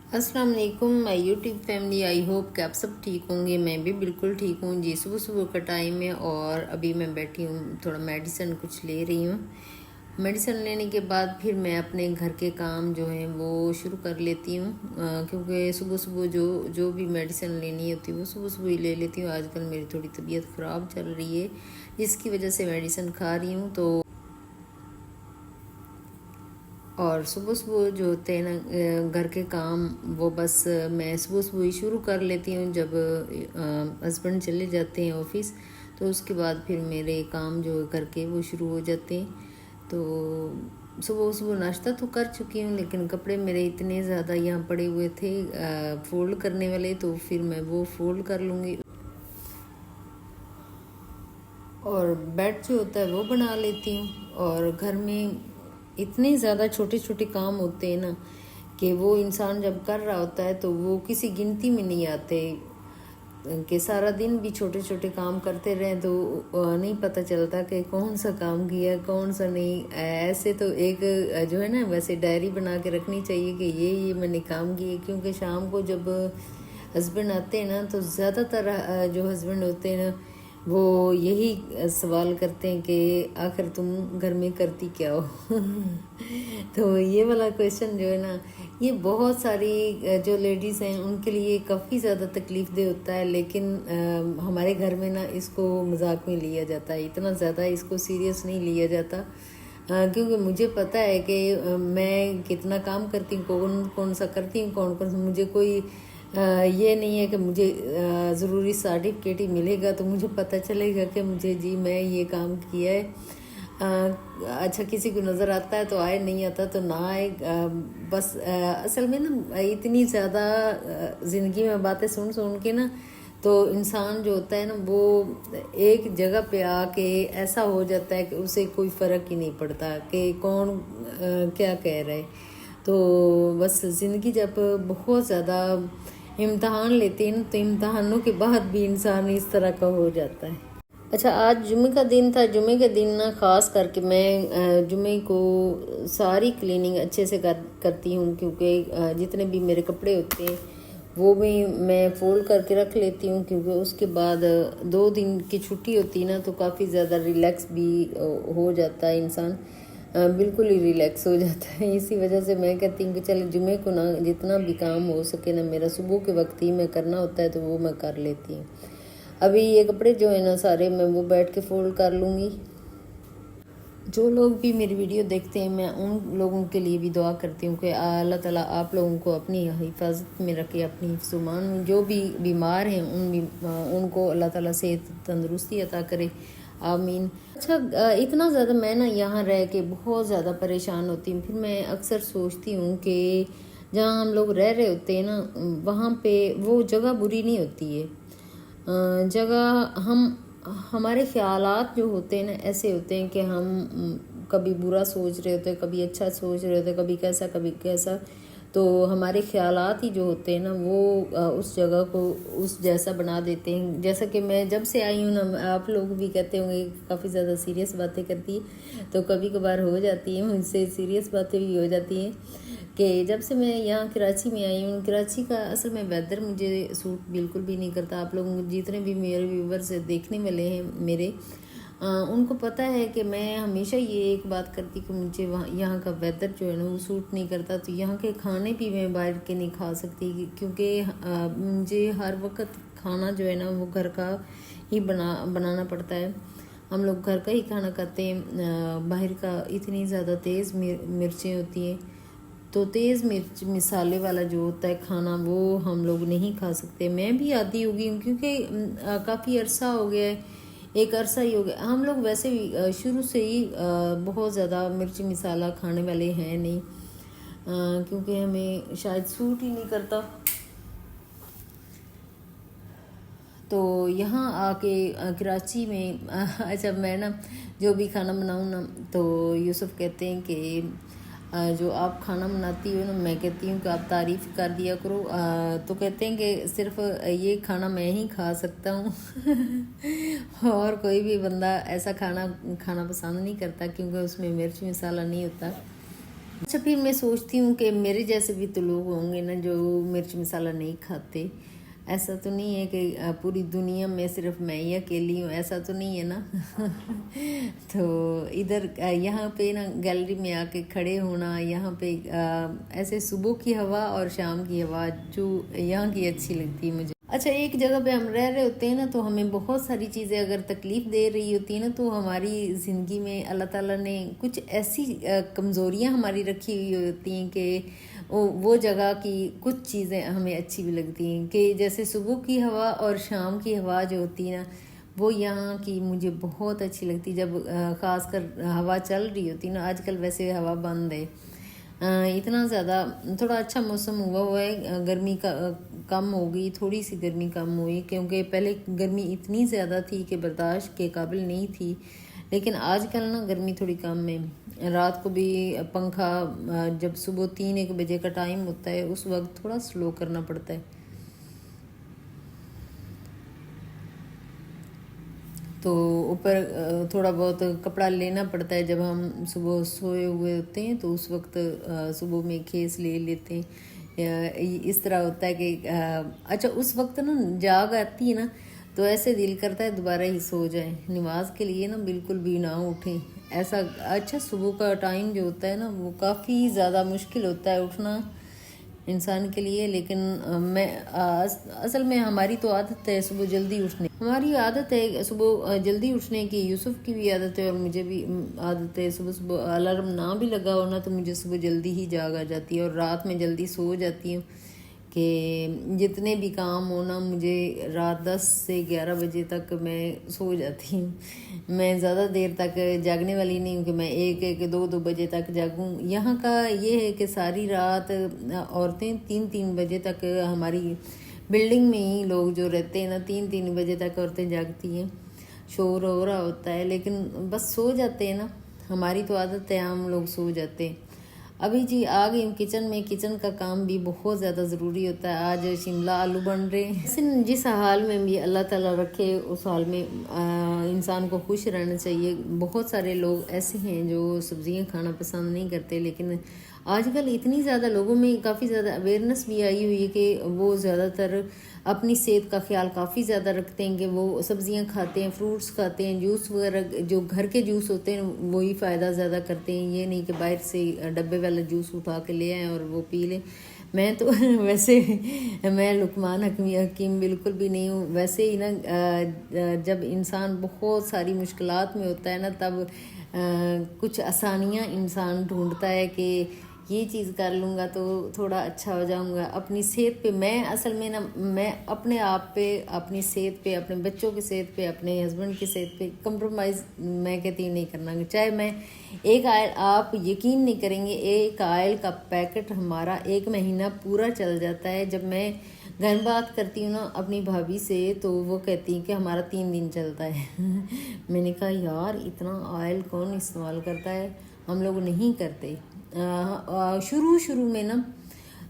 अस्सलाम वालेकुम my YouTube family. I hope कि आप सब ठीक होंगे। मैं भी बिल्कुल ठीक हूँ जी। सुबह सुबह का टाइम है और अभी मैं बैठी हूँ, थोड़ा मेडिसिन कुछ ले रही हूँ। मेडिसिन लेने के बाद फिर मैं अपने घर के काम जो हैं वो शुरू कर लेती हूँ, क्योंकि सुबह सुबह जो जो भी मेडिसिन लेनी होती है वो सुबह सुबह ही ले लेती हूँ। आजकल मेरी थोड़ी तबीयत ख़राब चल रही है, जिसकी वजह से मेडिसिन खा रही हूँ। तो और सुबह सुबह जो होते हैं ना घर के काम, वो बस मैं सुबह सुबह ही शुरू कर लेती हूँ। जब हस्बैंड चले जाते हैं ऑफिस, तो उसके बाद फिर मेरे काम जो करके वो शुरू हो जाते हैं। तो सुबह सुबह नाश्ता तो कर चुकी हूँ, लेकिन कपड़े मेरे इतने ज़्यादा यहाँ पड़े हुए थे फोल्ड करने वाले, तो फिर मैं वो फोल्ड कर लूँगी। और बेड जो होता है वो बना लेती हूँ। और घर में इतने ज़्यादा छोटे छोटे काम होते हैं ना कि वो इंसान जब कर रहा होता है तो वो किसी गिनती में नहीं आते, कि सारा दिन भी छोटे छोटे काम करते रहें तो नहीं पता चलता कि कौन सा काम किया कौन सा नहीं। ऐसे तो एक जो है ना, वैसे डायरी बना के रखनी चाहिए कि ये मैंने काम किए, क्योंकि शाम को जब हस्बैंड आते हैं ना तो ज़्यादातर जो हस्बैंड होते हैं ना वो यही सवाल करते हैं कि आखिर तुम घर में करती क्या हो। तो ये वाला क्वेश्चन जो है ना, ये बहुत सारी जो लेडीज़ हैं उनके लिए काफ़ी ज़्यादा तकलीफ़ दे होता है। लेकिन हमारे घर में ना इसको मजाक में लिया जाता है, इतना ज़्यादा इसको सीरियस नहीं लिया जाता, क्योंकि मुझे पता है कि मैं कितना काम करती हूँ, कौन कौन सा करती हूँ, कौन कौन सा। मुझे कोई ये नहीं है कि मुझे ज़रूरी सर्टिफिकेट ही मिलेगा तो मुझे पता चलेगा कि मुझे जी मैं ये काम किया है। अच्छा, किसी को नज़र आता है तो आए, नहीं आता तो ना आए। बस असल में ना इतनी ज़्यादा ज़िंदगी में बातें सुन सुन के ना, तो इंसान जो होता है ना वो एक जगह पे आके ऐसा हो जाता है कि उसे कोई फ़र्क ही नहीं पड़ता कि कौन क्या कह रहा है। तो बस ज़िंदगी जब बहुत ज़्यादा इम्तहान लेते हैं तो इम्तहानों के बाद भी इंसान इस तरह का हो जाता है। अच्छा, आज जुमे का दिन था। जुमे के दिन ना ख़ास करके मैं जुमे को सारी क्लीनिंग अच्छे से करती हूँ, क्योंकि जितने भी मेरे कपड़े होते हैं वो भी मैं फोल्ड करके रख लेती हूँ, क्योंकि उसके बाद 2 दिन की छुट्टी होती है ना तो काफ़ी ज़्यादा रिलैक्स भी हो जाता है इंसान, बिल्कुल ही रिलैक्स हो जाता है। इसी वजह से मैं कहती हूँ कि चल जुमे को ना जितना भी काम हो सके ना मेरा सुबह के वक्त ही मैं करना होता है तो वो मैं कर लेती हूँ। अभी ये कपड़े जो है ना सारे मैं वो बैठ के फोल्ड कर लूँगी। जो लोग भी मेरी वीडियो देखते हैं मैं उन लोगों के लिए भी दुआ करती हूँ कि अल्लाह ताला आप लोगों को अपनी हिफाजत में रखे, अपनी हिफ्ज़-ओ-मान में। जो भी बीमार हैं उनको अल्लाह ताला सेहत तंदुरुस्ती अता करे, आमीन। अच्छा, इतना ज़्यादा मैं ना यहाँ रह के बहुत ज़्यादा परेशान होती हूँ। फिर मैं अक्सर सोचती हूँ कि जहाँ हम लोग रह रहे होते हैं ना वहाँ पे वो जगह बुरी नहीं होती है। जगह हमारे ख्यालात जो होते हैं ना ऐसे होते हैं कि हम कभी बुरा सोच रहे होते हैं, कभी अच्छा सोच रहे होते हैं, कभी कैसा कभी कैसा। तो हमारे ख्यालात ही जो होते हैं ना वो उस जगह को उस जैसा बना देते हैं। जैसा कि मैं जब से आई हूँ ना, आप लोग भी कहते होंगे काफ़ी ज़्यादा सीरियस बातें करती है, तो कभी कभार हो जाती है मुझसे सीरियस बातें भी हो जाती हैं। कि जब से मैं यहाँ कराची में आई हूँ, कराची का असल में वेदर मुझे सूट बिल्कुल भी नहीं करता। आप लोग जितने भी मेरे व्यूवर्स देखने वाले हैं मेरे, उनको पता है कि मैं हमेशा ये एक बात करती कि मुझे वहाँ यहाँ का वेदर जो है ना वो सूट नहीं करता। तो यहाँ के खाने भी मैं बाहर के नहीं खा सकती, क्योंकि मुझे हर वक्त खाना जो है ना वो घर का ही बनाना पड़ता है। हम लोग घर का ही खाना खाते हैं। बाहर का इतनी ज़्यादा तेज़ मिर्चें होती हैं, तो तेज़ मिर्च मिसाले वाला जो होता है खाना वो हम लोग नहीं खा सकते। मैं भी आदी हो गई हूँ, क्योंकि काफ़ी अरसा हो गया है, एक अरसा ही हो गया। हम लोग वैसे भी शुरू से ही बहुत ज़्यादा मिर्च मिसाला खाने वाले हैं नहीं, क्योंकि हमें शायद सूट ही नहीं करता। तो यहाँ आके कराची में अच्छा, मैं ना जो भी खाना बनाऊँ ना तो यूसुफ कहते हैं कि जो आप खाना बनाती हो ना, मैं कहती हूँ कि आप तारीफ़ कर दिया करो। तो कहते हैं कि सिर्फ ये खाना मैं ही खा सकता हूँ और कोई भी बंदा ऐसा खाना खाना पसंद नहीं करता, क्योंकि उसमें मिर्च मसाला नहीं होता। अच्छा, फिर मैं सोचती हूँ कि मेरे जैसे भी तो लोग होंगे ना जो मिर्च मसाला नहीं खाते। ऐसा तो नहीं है कि पूरी दुनिया में सिर्फ मैं ही अकेली हूँ, ऐसा तो नहीं है ना। तो इधर यहाँ पे ना गैलरी में आके खड़े होना, यहाँ पे ऐसे सुबह की हवा और शाम की हवा जो यहाँ की अच्छी लगती है मुझे। अच्छा, एक जगह पे हम रह रहे होते हैं ना तो हमें बहुत सारी चीज़ें अगर तकलीफ़ दे रही होती है ना, तो हमारी ज़िंदगी में अल्लाह ताला ने कुछ ऐसी कमज़ोरियाँ हमारी रखी हुई होती हैं कि वो जगह की कुछ चीज़ें हमें अच्छी भी लगती हैं। कि जैसे सुबह की हवा और शाम की हवा जो होती है ना, वो यहाँ की मुझे बहुत अच्छी लगती है। जब ख़ासकर हवा चल रही होती है ना, आजकल वैसे हवा बंद है। इतना ज़्यादा थोड़ा अच्छा मौसम हुआ है, गर्मी का कम हो गई, थोड़ी सी गर्मी कम हुई, क्योंकि पहले गर्मी इतनी ज़्यादा थी कि बर्दाश्त के काबिल नहीं थी। लेकिन आजकल ना गर्मी थोड़ी कम है। रात को भी पंखा जब सुबह 3-1 बजे का टाइम होता है उस वक्त थोड़ा स्लो करना पड़ता है। तो ऊपर थोड़ा बहुत कपड़ा लेना पड़ता है। जब हम सुबह सोए हुए होते हैं तो उस वक्त सुबह में खेस ले लेते हैं। इस तरह होता है कि अच्छा, उस वक्त ना जाग आती है ना तो ऐसे दिल करता है दोबारा ही सो जाए, नमाज के लिए ना बिल्कुल भी ना उठें ऐसा। अच्छा, सुबह का टाइम जो होता है ना वो काफ़ी ज़्यादा मुश्किल होता है उठना इंसान के लिए। लेकिन असल में हमारी तो आदत है सुबह जल्दी उठने, हमारी आदत है सुबह जल्दी उठने की। यूसुफ की भी आदत है और मुझे भी आदत है। सुबह सुबह अलार्म ना भी लगा हो ना तो मुझे सुबह जल्दी ही जाग आ जाती है और रात में जल्दी सो जाती हूँ कि जितने भी काम हो ना, मुझे रात 10 से 11 बजे तक मैं सो जाती हूँ। मैं ज़्यादा देर तक जागने वाली नहीं हूँ कि मैं 1-2 बजे तक जागूँ। यहाँ का ये है कि सारी रात औरतें 3-3 बजे तक, हमारी बिल्डिंग में ही लोग जो रहते हैं ना 3-3 बजे तक औरतें जागती हैं। शोर हो रहा होता है लेकिन बस सो जाते हैं ना, हमारी तो आदत है, हम लोग सो जाते हैं। अभी जी आ गई हूँ किचन में। किचन का काम भी बहुत ज़्यादा ज़रूरी होता है। आज शिमला आलू बन रहे हैं। जिस हाल में भी अल्लाह ताला रखे उस हाल में इंसान को खुश रहना चाहिए। बहुत सारे लोग ऐसे हैं जो सब्ज़ियाँ खाना पसंद नहीं करते, लेकिन आजकल इतनी ज़्यादा लोगों में काफ़ी ज़्यादा अवेयरनेस भी आई हुई है कि वो ज़्यादातर अपनी सेहत का ख्याल काफ़ी ज़्यादा रखते हैं कि वो सब्ज़ियाँ खाते हैं, फ्रूट्स खाते हैं, जूस वगैरह जो घर के जूस होते हैं वही फ़ायदा ज़्यादा करते हैं। ये नहीं कि बाहर से डब्बे वाला जूस उठा के ले आएँ और वो पी लें। मैं तो वैसे मैं लुकमान हकीम बिल्कुल भी नहीं हूँ। वैसे ही ना जब इंसान बहुत सारी मुश्किलात में होता है ना तब कुछ आसानियाँ इंसान ढूंढता है कि ये चीज़ कर लूँगा तो थोड़ा अच्छा हो जाऊँगा। अपनी सेहत पे मैं असल में ना मैं अपने आप पे, अपनी सेहत पे, अपने बच्चों की सेहत पे, अपने हस्बैंड की सेहत पे कंप्रोमाइज़ मैं कहती हूँ नहीं करना। चाहे मैं एक आयल, आप यकीन नहीं करेंगे, एक आयल का पैकेट हमारा 1 महीना पूरा चल जाता है। जब मैं घर बात करती हूँ ना अपनी भाभी से तो वो कहती है कि हमारा 3 दिन चलता है। मैंने कहा यार इतना ऑयल कौन इस्तेमाल करता है, हम लोग नहीं करते। शुरू में ना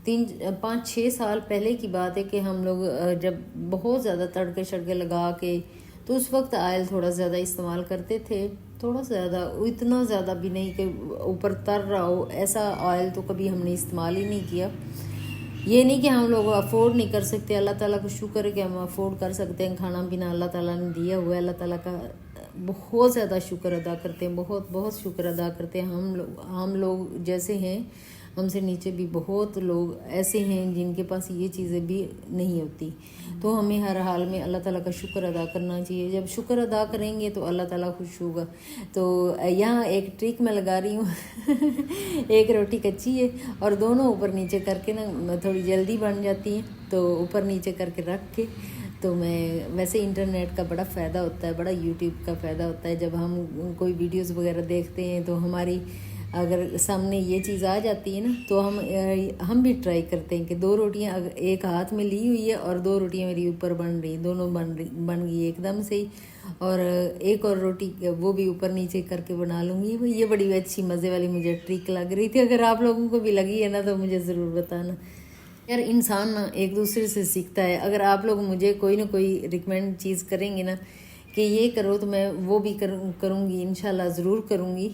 3-5-6 साल पहले की बात है कि हम लोग जब बहुत ज़्यादा तड़के शड़के लगा के तो उस वक्त आयल थोड़ा ज़्यादा इस्तेमाल करते थे। थोड़ा ज़्यादा, इतना ज़्यादा भी नहीं कि ऊपर तर रहा हो, ऐसा ऑयल तो कभी हमने इस्तेमाल ही नहीं किया। ये नहीं कि हम लोग अफोर्ड नहीं कर सकते, अल्लाह ताला को शुक्र है कि हम अफोर्ड कर सकते हैं। खाना पीना अल्लाह ताला ने दिया हुआ है, अल्लाह ताला का बहुत ज़्यादा शुक्र अदा करते हैं, बहुत बहुत शुक्र अदा करते हैं। हम लोग जैसे हैं, हमसे नीचे भी बहुत लोग ऐसे हैं जिनके पास ये चीज़ें भी नहीं होती। तो हमें हर हाल में अल्लाह ताला का शुक्र अदा करना चाहिए। जब शुक्र अदा करेंगे तो अल्लाह ताला खुश होगा। तो यहाँ एक ट्रिक मैं लगा रही हूँ। एक रोटी कच्ची है और दोनों ऊपर नीचे करके ना थोड़ी जल्दी बन जाती हैं, तो ऊपर नीचे करके रख के तो मैं वैसे इंटरनेट का बड़ा फ़ायदा होता है, बड़ा यूट्यूब का फ़ायदा होता है। जब हम कोई वीडियोस वगैरह देखते हैं तो हमारी अगर सामने ये चीज़ आ जाती है ना तो हम भी ट्राई करते हैं कि 2 रोटियां एक हाथ में ली हुई है और 2 रोटियां मेरी ऊपर बन रही, दोनों बन गई एकदम से ही। और एक और रोटी वो भी ऊपर नीचे करके बना लूँगी। ये बड़ी अच्छी मज़े वाली मुझे ट्रिक लग रही थी। अगर आप लोगों को भी लगी है ना तो मुझे ज़रूर बताना। यार इंसान ना एक दूसरे से सीखता है। अगर आप लोग मुझे कोई ना कोई रिकमेंड चीज़ करेंगे ना کہ یہ کرو تو میں وہ بھی کروں گی انشاءاللہ، ضرور کروں گی،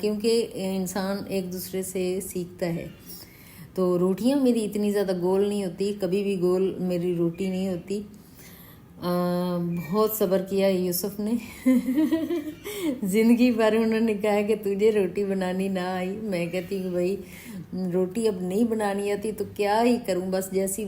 کیونکہ انسان ایک دوسرے سے سیکھتا ہے۔ تو روٹیاں میری اتنی زیادہ گول نہیں ہوتی، کبھی بھی گول میری روٹی نہیں ہوتی۔ بہت صبر کیا یوسف نے زندگی بھر انہوں نے کہا کہ تجھے روٹی بنانی نہ آئی، میں کہتی ہوں بھائی روٹی اب نہیں بنانی آتی تو کیا ہی کروں، بس جیسی